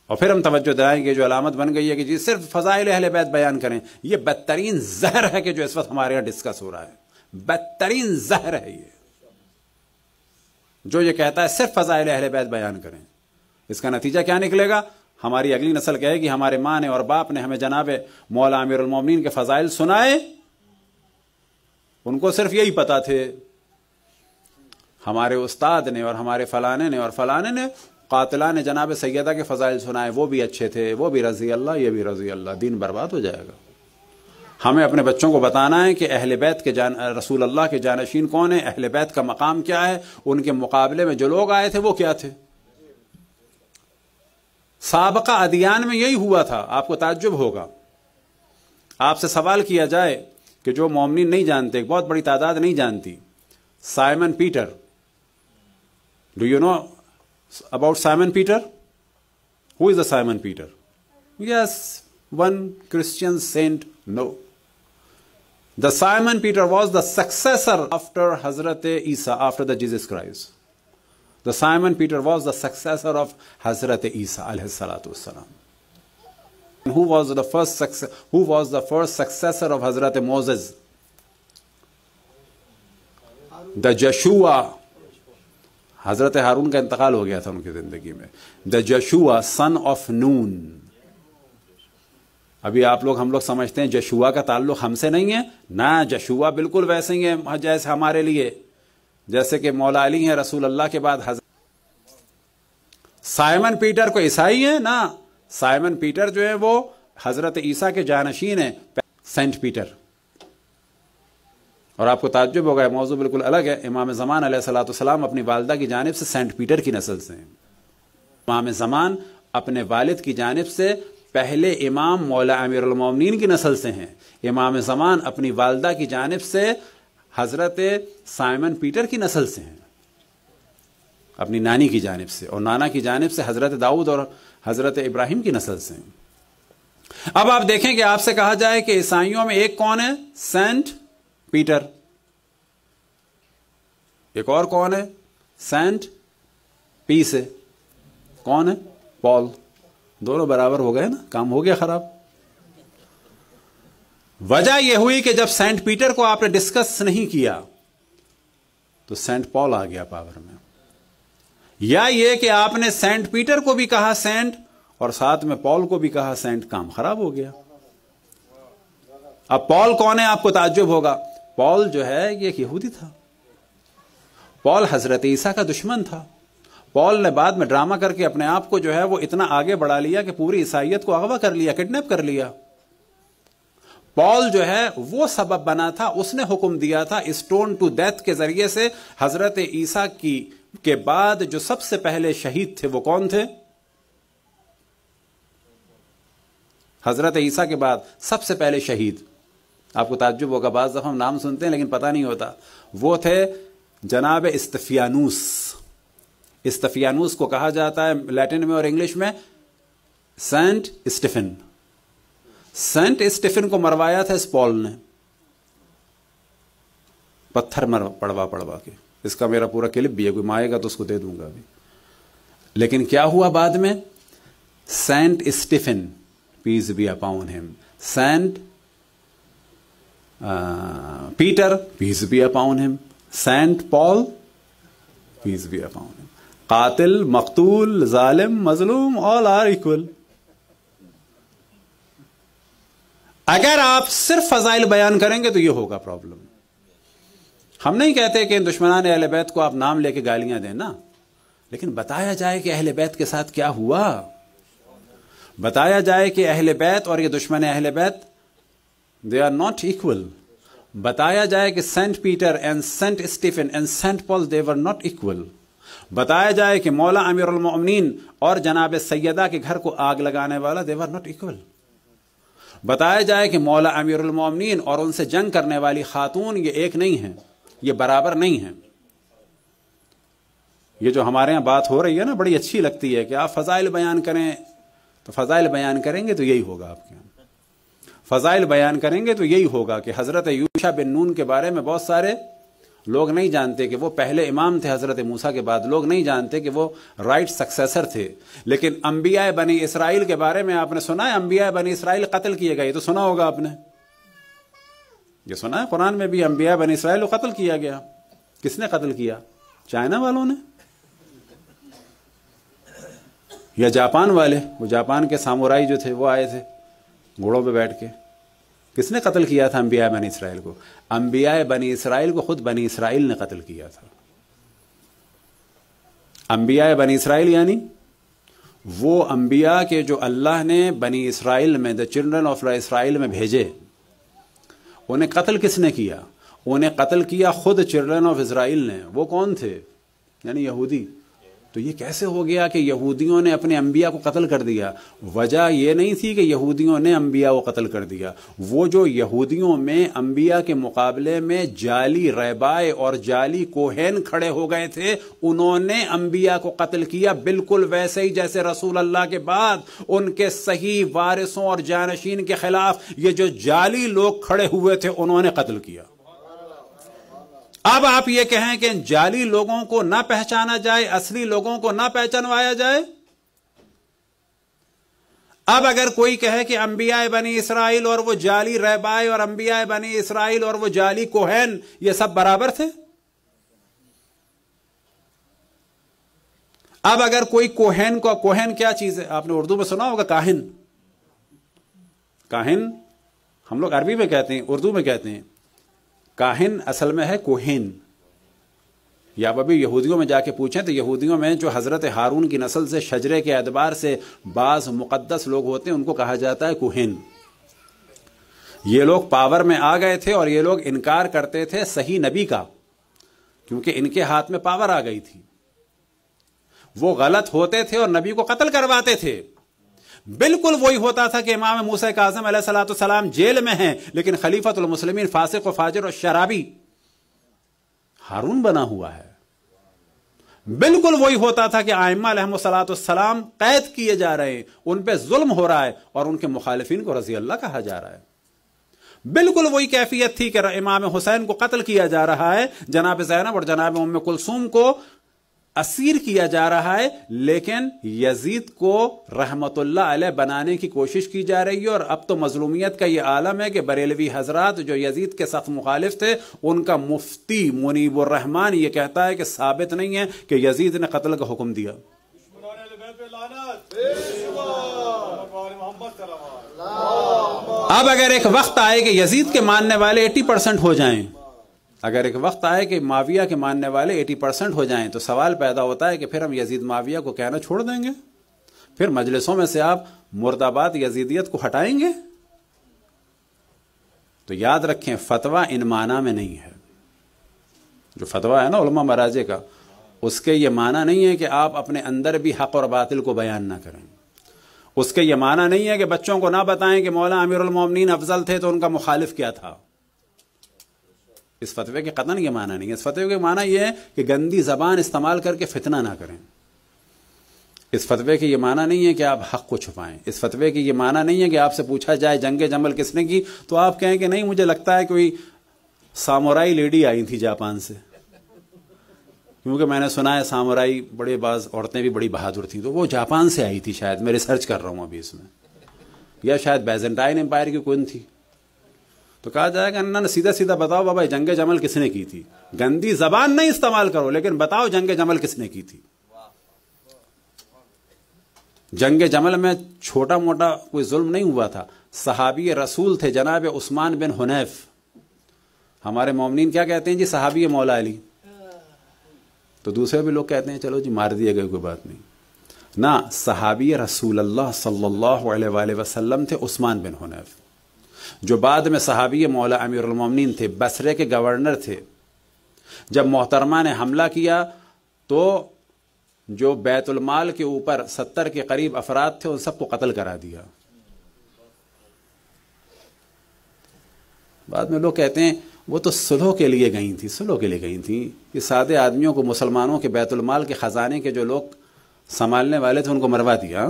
اور پھر ہم توجہ دلائیں گے جو علامت بن گئی ہے کہ جی صرف فضائل اہل بیت بیان کریں، یہ بدترین زہر ہے کہ جو اس وقت ہمارے یہاں ڈسکس ہو رہا ہے، بدترین زہر ہے یہ جو یہ کہتا ہے صرف فضائل اہل بیت بیان کریں۔ اس کا نتیجہ کیا نکلے گا؟ ہماری اگلی نسل کہے گی ہمارے ماں نے اور باپ نے ہمیں جناب مولا امیر المومنین کے فضائل سنائے، ان کو صرف یہی پتا تھے، ہمارے استاد نے اور ہمارے فلانے نے اور فلانے نے قاتلان جناب سیدہ کے فضائل سنائے، وہ بھی اچھے تھے، وہ بھی رضی اللہ، یہ بھی رضی اللہ، دین برباد ہو جائے گا۔ ہمیں اپنے بچوں کو بتانا ہے کہ اہل بیت کے رسول اللہ کے جانشین کون ہیں، اہل بیت کا مقام کیا ہے، ان کے مقابلے میں جو لوگ آئے تھے وہ کیا تھے۔ سابقہ ادیان میں یہی ہوا تھا، آپ کو تعجب ہوگا، آپ سے سوال کیا جائے کہ جو مومنین نہیں جانتے، ایک بہت بڑی تعداد نہیں جانتی، Simon Peter, do you know about Simon Peter? Who is the Simon Peter? Yes, one Christian saint. No. The Simon Peter was the successor after Hazrat Isa, after the Jesus Christ. The Simon Peter was the successor of Hazrat Isa alayhi salatu wassalam. Who was the first successor of Hazrat Moses? The Joshua. حضرت ہارون کا انتقال ہو گیا تھا ان کی زندگی میں۔ دا جشوا سن of نون۔ ابھی آپ لوگ ہم لوگ سمجھتے ہیں جشوا کا تعلق ہم سے نہیں ہے، نہ، جشوا بالکل ویسے ہی ہے جیسے ہمارے لیے، جیسے کہ مولا علی ہیں رسول اللہ کے بعد۔ سائمن پیٹر کو عیسائی ہیں؟ نہ، سائمن پیٹر جو ہے وہ حضرت عیسیٰ کے جانشین ہیں، سینٹ پیٹر۔ اور آپ کو تعجب ہوگا، موضوع بالکل الگ ہے، امام زمان علیہ الصلوۃ والسلام اپنی والدہ کی جانب سے سینٹ پیٹر کی نسل سے ہیں۔ امام زمان اپنے والد کی جانب سے پہلے امام مولا امیر المومنین کی نسل سے ہیں۔ امام زمان اپنی والدہ کی جانب سے حضرت سائمن پیٹر کی نسل سے ہیں، اپنی نانی کی جانب سے، اور نانا کی جانب سے حضرت داؤد اور حضرت ابراہیم کی نسل سے ہیں۔ اب آپ دیکھیں کہ آپ سے کہا جائے کہ عیسائیوں میں ایک کون ہے؟ Saint Peter. ایک اور کون ہے؟ سینٹ پی سے کون ہے؟ پال۔ دونوں برابر ہو گئے نا، کام ہو گیا خراب۔ وجہ یہ ہوئی کہ جب سینٹ پیٹر کو آپ نے ڈسکس نہیں کیا تو سینٹ پال آ گیا پاور میں، یا یہ کہ آپ نے سینٹ پیٹر کو بھی کہا سینٹ اور ساتھ میں پال کو بھی کہا سینٹ، کام خراب ہو گیا۔ اب پال کون ہے؟ آپ کو تعجب ہوگا، پال جو ہے یہ ایک یہودی تھا۔ پال حضرت عیسیٰ کا دشمن تھا۔ پال نے بعد میں ڈرامہ کر کے اپنے آپ کو جو ہے وہ اتنا آگے بڑھا لیا کہ پوری عیسائیت کو اغوا کر لیا، کڈنیپ کر لیا۔ پال جو ہے وہ سبب بنا تھا، اس نے حکم دیا تھا اسٹون ٹو ڈیتھ کے ذریعے سے۔ حضرت عیسیٰ کے بعد جو سب سے پہلے شہید تھے وہ کون تھے؟ حضرت عیسیٰ کے بعد سب سے پہلے شہید، آپ کو تعجب ہوگا، بعض دفعہ ہم نام سنتے ہیں لیکن پتہ نہیں ہوتا، وہ تھے جناب استفیانوس۔ استفیانوس کو کہا جاتا ہے لیٹن میں اور انگلش میں سینٹ اسٹیفن۔ سینٹ اسٹیفن کو مروایا تھا اس پال نے، پتھر پڑوا کے۔ اس کا میرا پورا کلپ بھی ہے، کوئی مائے گا تو اس کو دے دوں گا ابھی۔ لیکن کیا ہوا بعد میں؟ Saint Stephen peace be upon him, Saint Peter peace be upon him, Saint Paul peace be upon him. قاتل، مقتول، ظالم، مظلوم، all are equal۔ اگر آپ صرف فضائل بیان کریں گے تو یہ ہوگا پرابلم۔ ہم نہیں کہتے کہ ان دشمنان اہل بیت کو آپ نام لے کے گالیاں دیں نا، لیکن بتایا جائے کہ اہل بیت کے ساتھ کیا ہوا، بتایا جائے کہ اہل بیت اور یہ دشمن اہل بیت they are not equal۔ بتایا جائے کہ Saint Peter and Saint Stephen and Saint Paul they were not equal۔ بتایا جائے کہ مولا امیر المؤمنین اور جناب سیدہ کے گھر کو آگ لگانے والا they were not equal۔ بتایا جائے کہ مولا امیر المؤمنین اور ان سے جنگ کرنے والی خاتون یہ ایک نہیں ہیں، یہ برابر نہیں ہیں۔ یہ جو ہمارے ہاں بات ہو رہی ہے نا، بڑی اچھی لگتی ہے کہ آپ فضائل بیان کریں، تو فضائل بیان کریں گے تو یہی ہوگا آپ کے یہاں۔ فضائل بیان کریں گے تو یہی ہوگا کہ حضرت یوشع بن نون کے بارے میں بہت سارے لوگ نہیں جانتے کہ وہ پہلے امام تھے حضرت موسیٰ کے بعد، لوگ نہیں جانتے کہ وہ رائٹ سکسیسر تھے. لیکن انبیاء بنی اسرائیل کے بارے میں آپ نے سنا ہے، انبیاء بنی اسرائیل قتل کیے گئے، تو سنا ہوگا آپ نے، یہ سنا ہے قرآن میں بھی انبیاء بنی اسرائیل کو قتل کیا گیا. کس نے قتل کیا؟ چائنا والوں نے یا جاپان والے؟ وہ جاپان کے سامورائی جو تھے وہ آئے تھے گھوڑوں پہ بیٹھ کے. کس نے قتل کیا تھا انبیاء بنی اسرائیل کو؟ انبیاء بنی اسرائیل کو خود بنی اسرائیل نے قتل کیا تھا. انبیاء بنی اسرائیل یعنی وہ انبیاء کے جو اللہ نے بنی اسرائیل میں، دا چلڈرن آف اسرائیل میں بھیجے، انہیں قتل کس نے کیا؟ انہیں قتل کیا خود چلڈرن آف اسرائیل نے. وہ کون تھے؟ یعنی یہودی. تو یہ کیسے ہو گیا کہ یہودیوں نے اپنے انبیاء کو قتل کر دیا؟ وجہ یہ نہیں تھی کہ یہودیوں نے انبیاء کو قتل کر دیا، وہ جو یہودیوں میں انبیاء کے مقابلے میں جعلی رہبائے اور جعلی کوہین کھڑے ہو گئے تھے، انہوں نے انبیاء کو قتل کیا، بالکل ویسے ہی جیسے رسول اللہ کے بعد ان کے صحیح وارثوں اور جانشین کے خلاف یہ جو جعلی لوگ کھڑے ہوئے تھے انہوں نے قتل کیا. اب آپ یہ کہیں کہ ان جعلی لوگوں کو نہ پہچانا جائے، اصلی لوگوں کو نہ پہچانوایا جائے. اب اگر کوئی کہے کہ انبیاء بنی اسرائیل اور وہ جعلی رہبائے اور انبیاء بنی اسرائیل اور وہ جعلی کوہین یہ سب برابر تھے، اب اگر کوئی کوہین کو، کوہین کیا چیز ہے؟ آپ نے اردو میں سنا ہوگا کاہن. کاہن ہم لوگ عربی میں کہتے ہیں، اردو میں کہتے ہیں. کاہن اصل میں ہے کوہین. یا ابھی یہودیوں میں جا کے پوچھیں تو یہودیوں میں جو حضرت ہارون کی نسل سے شجرے کے اعتبار سے بعض مقدس لوگ ہوتے ہیں ان کو کہا جاتا ہے کوہین. یہ لوگ پاور میں آ گئے تھے اور یہ لوگ انکار کرتے تھے صحیح نبی کا، کیونکہ ان کے ہاتھ میں پاور آ گئی تھی. وہ غلط ہوتے تھے اور نبی کو قتل کرواتے تھے. بالکل وہی ہوتا تھا کہ امام موسیٰ کاظم علیہ الصلوۃ والسلام جیل میں ہیں لیکن خلیفۃ المسلمین فاسق و فاجر اور شرابی ہارون بنا ہوا ہے. بالکل وہی ہوتا تھا کہ ائمہ علیہم الصلوۃ والسلام قید کیے جا رہے ہیں، ان پہ ظلم ہو رہا ہے اور ان کے مخالفین کو رضی اللہ کہا جا رہا ہے. بالکل وہی کیفیت تھی کہ امام حسین کو قتل کیا جا رہا ہے، جناب زینب اور جناب ام کلثوم کو اسیر کیا جا رہا ہے، لیکن یزید کو رحمت اللہ علیہ بنانے کی کوشش کی جا رہی ہے. اور اب تو مظلومیت کا یہ عالم ہے کہ بریلوی حضرات جو یزید کے سخت مخالف تھے، ان کا مفتی منیب الرحمان یہ کہتا ہے کہ ثابت نہیں ہے کہ یزید نے قتل کا حکم دیا. اب اگر ایک وقت آئے کہ یزید کے ماننے والے 80% ہو جائیں، اگر ایک وقت آئے کہ معاویہ کے ماننے والے 80% ہو جائیں، تو سوال پیدا ہوتا ہے کہ پھر ہم یزید معاویہ کو کہنا چھوڑ دیں گے؟ پھر مجلسوں میں سے آپ مرد آباد یزیدیت کو ہٹائیں گے؟ تو یاد رکھیں فتویٰ ان معنی میں نہیں ہے. جو فتویٰ ہے نا علماء مراجع کا، اس کے یہ معنی نہیں ہے کہ آپ اپنے اندر بھی حق اور باطل کو بیان نہ کریں. اس کے یہ معنی نہیں ہے کہ بچوں کو نہ بتائیں کہ مولا امیر المومنین افضل تھے تو ان کا مخالف کیا تھا. اس فتوے کے قطعاً یہ معنی نہیں ہے. اس فتوے کے معنی یہ ہے کہ گندی زبان استعمال کر کے فتنہ نہ کریں. اس فتوے کے یہ معنی نہیں ہے کہ آپ حق کو چھپائیں. اس فتوے کے یہ معنی نہیں ہے کہ آپ سے پوچھا جائے جنگ جمل کس نے کی تو آپ کہیں کہ نہیں مجھے لگتا ہے کوئی سامورائی لیڈی آئی تھی جاپان سے، کیونکہ میں نے سنا ہے سامورائی بڑے بعض عورتیں بھی بڑی بہادر تھیں، تو وہ جاپان سے آئی تھی شاید. میں ریسرچ کر رہا ہوں ابھی اس میں، یا شاید بیزنٹائن امپائر کی کوئی تھی. تو کہا جائے گا نہ سیدھا سیدھا بتاؤ بابا جنگ جمل کس نے کی تھی. گندی زبان نہیں استعمال کرو لیکن بتاؤ جنگ جمل کس نے کی تھی. جنگ جمل میں چھوٹا موٹا کوئی ظلم نہیں ہوا تھا. صحابی رسول تھے جناب عثمان بن حنیف. ہمارے مومنین کیا کہتے ہیں جی صحابی مولا علی، تو دوسرے بھی لوگ کہتے ہیں چلو جی مار دیے گئے کوئی بات نہیں. نہ، صحابی رسول اللہ صلی اللہ علیہ وآلہ وسلم تھے عثمان بن حنیف، جو بعد میں صحابی مولا امیر المومنین تھے، بصرے کے گورنر تھے. جب محترمہ نے حملہ کیا تو جو بیت المال کے اوپر 70 کے قریب افراد تھے ان سب کو قتل کرا دیا. بعد میں لوگ کہتے ہیں وہ تو صلح کے لیے گئی تھی، صلح کے لیے گئی تھی. یہ سادے آدمیوں کو، مسلمانوں کے بیت المال کے خزانے کے جو لوگ سنبھالنے والے تھے ان کو مروا دیا.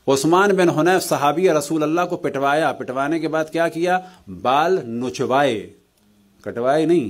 عثمان بن حنیف صحابی رسول اللہ کو پٹوایا. پٹوانے کے بعد کیا کیا؟ بال نچوائے، کٹوائے نہیں،